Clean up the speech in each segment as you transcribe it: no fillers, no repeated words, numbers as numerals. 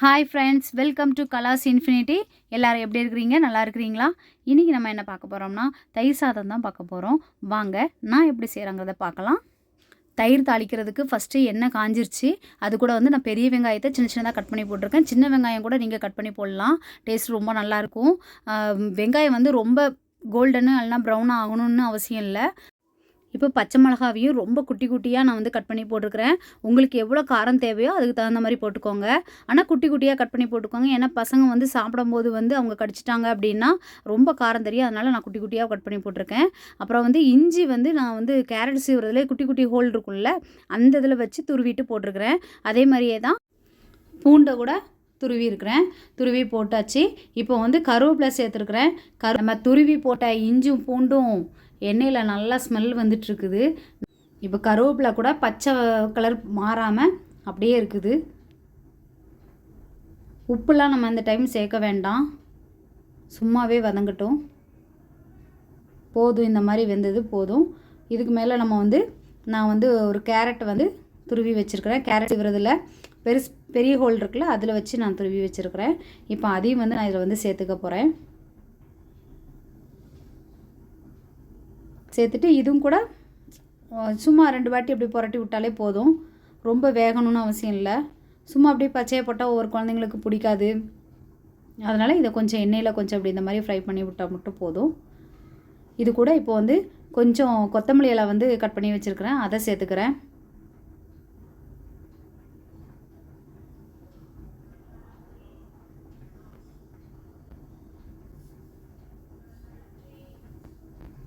Hi friends, welcome to கலாஸ் infinity. எல்லோரும் எப்படி இருக்கிறீங்க? நல்லா இருக்கிறீங்களா? இன்றைக்கி நம்ம என்ன பார்க்க போகிறோம்னா தயிர் சாதம் தான் பார்க்க போகிறோம். வாங்க நான் எப்படி செய்கிறாங்கிறத பார்க்கலாம். தயிர் தாளிக்கிறதுக்கு ஃபஸ்ட்டு எண்ணெய் காஞ்சிருச்சு. அது கூட வந்து நான் பெரிய வெங்காயத்தை சின்ன சின்னதாக கட் பண்ணி போட்டிருக்கேன். சின்ன வெங்காயம் கூட நீங்கள் கட் பண்ணி போடலாம், டேஸ்ட் ரொம்ப நல்லாயிருக்கும். வெங்காயம் வந்து ரொம்ப கோல்டனு இல்லைனா ப்ரௌனாக ஆகணும்னு அவசியம் இல்லை. இப்போ பச்சை மிளகாவையும் ரொம்ப குட்டி குட்டியாக நான் வந்து கட் பண்ணி போட்டிருக்கிறேன். உங்களுக்கு எவ்வளோ காரம் தேவையோ அதுக்கு தகுந்த மாதிரி போட்டுக்கோங்க. ஆனால் குட்டி குட்டியாக கட் பண்ணி போட்டுக்கோங்க. ஏன்னா பசங்க வந்து சாப்பிடும்போது வந்து அவங்க கடிச்சிட்டாங்க அப்படின்னா ரொம்ப காரம் தெரியும். அதனால் நான் குட்டி குட்டியாக கட் பண்ணி போட்டிருக்கேன். அப்புறம் வந்து இஞ்சி வந்து நான் வந்து கேரட் சீவுறதுலே குட்டி குட்டி ஹோல் இருக்கும்ல, அந்த இதில் வச்சு துருவிட்டு போட்டிருக்கிறேன். அதே மாதிரியே தான் பூண்டை கூட துருவி போட்டாச்சு. இப்போ வந்து கருவேப்பிலை சேர்த்துருக்குறேன். நம்ம துருவி போட்ட இஞ்சும் பூண்டும் எண்ணெயில் நல்லா ஸ்மெல் வந்துட்டுருக்குது. இப்போ கருவேப்பிலை கூட பச்சை கலர் மாறாமல் அப்படியே இருக்குது. உப்புலாம் நம்ம அந்த டைம் சேர்க்க வேண்டாம், சும்மாவே வதங்கட்டும். போதும், இந்த மாதிரி வெந்தது போதும். இதுக்கு மேலே நம்ம வந்து நான் வந்து ஒரு கேரட் வந்து துருவி வச்சுருக்கிறேன். கேரட் இவரதில் பெரிய ஹோல் இருக்குல்ல, அதில் வச்சு நான் துருவி வச்சுருக்கிறேன். இப்போ அதையும் வந்து நான் இதில் வந்து சேர்த்துக்க போகிறேன். சேர்த்துட்டு இதுவும் கூட சும்மா 2 வாட்டி அப்படி புரட்டி விட்டாலே போதும். ரொம்ப வேகணும்னு அவசியம் இல்லை. சும்மா அப்படியே பச்சையை போட்டால் ஒவ்வொரு குழந்தைங்களுக்கு பிடிக்காது. அதனால் இதை கொஞ்சம் எண்ணெயில் கொஞ்சம் அப்படி இந்த மாதிரி ஃப்ரை பண்ணி விட்டால் மட்டும் போதும். இது கூட இப்போ வந்து கொஞ்சம் கொத்தமல்லி இலை வந்து கட் பண்ணி வச்சுருக்கிறேன், அதை சேர்த்துக்கிறேன்.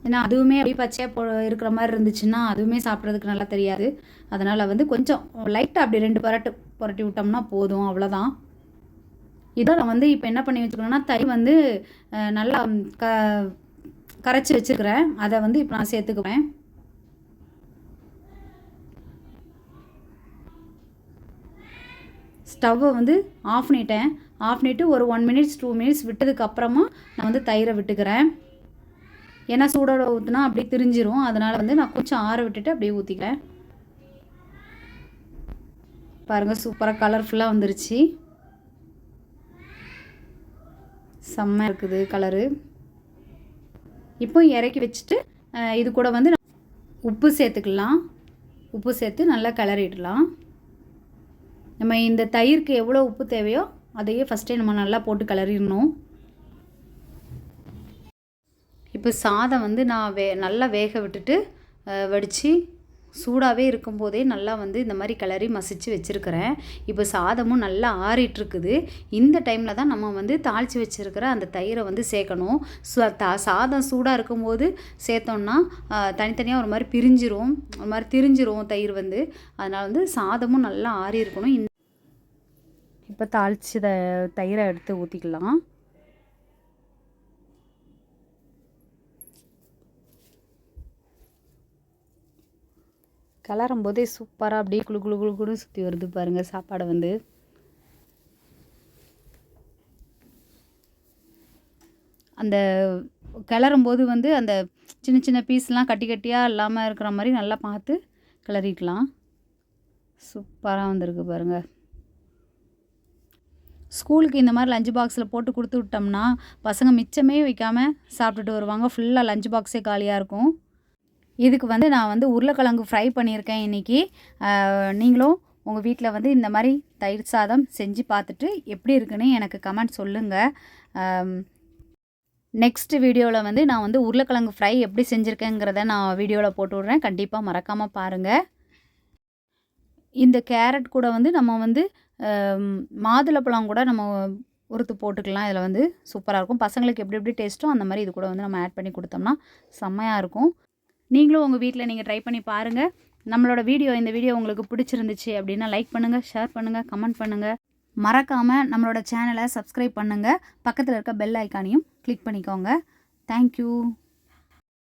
ஏன்னா அதுவுமே அப்படியே பச்சையாக இருக்கிற மாதிரி இருந்துச்சுன்னா அதுவுமே சாப்பிட்றதுக்கு நல்லா தெரியாது. அதனால் வந்து கொஞ்சம் லைட்டாக அப்படி 2 புரட்டி விட்டோம்னா போதும், அவ்வளோதான். இதை நான் வந்து இப்போ என்ன பண்ணி வச்சுக்கணுன்னா தயிர் வந்து நல்லா கரைச்சி வச்சுருக்கிறேன். அதை வந்து இப்போ நான் சேர்த்துக்குவேன். ஸ்டவ்வை வந்து ஆஃப் பண்ணிவிட்டு ஒரு 1 மினிட்ஸ் 2 மினிட்ஸ் விட்டதுக்கப்புறமா நான் வந்து தயிரை விட்டுக்கிறேன். ஏன்னா சூடோட ஊற்றினா அப்படியே திரிஞ்சிரும். அதனால் வந்து நான் கொஞ்சம் ஆற விட்டுட்டு அப்படியே ஊற்றிக்கிறேன். பாருங்கள், சூப்பராக கலர்ஃபுல்லாக வந்துருச்சு. செம்ம இருக்குது கலரு. இப்போ இறக்கி வச்சுட்டு இது கூட வந்து உப்பு சேர்த்துக்கலாம். உப்பு சேர்த்து நல்லா கிளறிடலாம். நம்ம இந்த தயிருக்கு எவ்வளோ உப்பு தேவையோ அதையே ஃபஸ்ட்டே நம்ம நல்லா போட்டு கிளறிடணும். இப்போ சாதம் வந்து நான் நல்லா வேக விட்டுட்டு வடித்து சூடாகவே இருக்கும்போதே நல்லா வந்து இந்த மாதிரி கிளறி மசிச்சு வச்சுருக்கிறேன். இப்போ சாதமும் நல்லா ஆறிட்டுருக்குது. இந்த டைமில் தான் நம்ம வந்து தாளித்து வச்சுருக்கிற அந்த தயிரை வந்து சேர்க்கணும். சாதம் சூடாக இருக்கும்போது சேர்த்தோன்னா தனித்தனியாக ஒரு மாதிரி பிரிஞ்சிரும், ஒரு மாதிரி திரிஞ்சிரும் தயிர் வந்து. அதனால் வந்து சாதமும் நல்லா ஆறி இருக்கணும். இப்போ தாளித்து தயிரை எடுத்து ஊற்றிக்கலாம். கிளறும் போதே சூப்பராக அப்படியே குழு குழு குழு குழு சுற்றி வருது பாருங்கள் சாப்பாடை வந்து. அந்த கிளறும் போது வந்து அந்த சின்ன சின்ன பீஸ்லாம் கட்டி கட்டியாக இல்லாமல் இருக்கிற மாதிரி நல்லா பார்த்து கிளறிக்கலாம். சூப்பராக வந்திருக்கு பாருங்கள். ஸ்கூலுக்கு இந்த மாதிரி லஞ்ச் பாக்ஸில் போட்டு கொடுத்து விட்டோம்னா பசங்க மிச்சமே வைக்காமல் சாப்பிட்டுட்டு வருவாங்க. ஃபுல்லாக லஞ்ச் பாக்ஸே காலியாக இருக்கும். இதுக்கு வந்து நான் வந்து உருளைக்கிழங்கு ஃப்ரை பண்ணியிருக்கேன் இன்றைக்கி. நீங்களும் உங்கள் வீட்டில் வந்து இந்த மாதிரி தயிர் சாதம் செஞ்சு பார்த்துட்டு எப்படி இருக்குன்னு எனக்கு கமெண்ட் சொல்லுங்கள். நெக்ஸ்ட் வீடியோவில் வந்து நான் வந்து உருளைக்கிழங்கு ஃப்ரை எப்படி செஞ்சுருக்கேங்கிறத நான் வீடியோவில் போட்டு விட்றேன். கண்டிப்பாக மறக்காமல் பாருங்கள். இந்த கேரட் கூட வந்து நம்ம வந்து மாதுளப்பழம் கூட நம்ம உறுத்து போட்டுக்கலாம். இதில் வந்து சூப்பராக இருக்கும். பசங்களுக்கு எப்படி எப்படி டேஸ்ட்டோ அந்த மாதிரி இது கூட வந்து நம்ம ஆட் பண்ணி கொடுத்தோம்னா செம்மையாக இருக்கும். நீங்களும் உங்கள் வீட்டில் நீங்கள் ட்ரை பண்ணி பாருங்கள். நம்மளோட இந்த வீடியோ உங்களுக்கு பிடிச்சிருந்துச்சு அப்படின்னா லைக் பண்ணுங்கள், ஷேர் பண்ணுங்கள், கமெண்ட் பண்ணுங்கள். மறக்காமல் நம்மளோட சேனலை சப்ஸ்கிரைப் பண்ணுங்கள். பக்கத்தில் இருக்க பெல் ஐக்கானையும் கிளிக் பண்ணிக்கோங்க. தேங்க்யூ.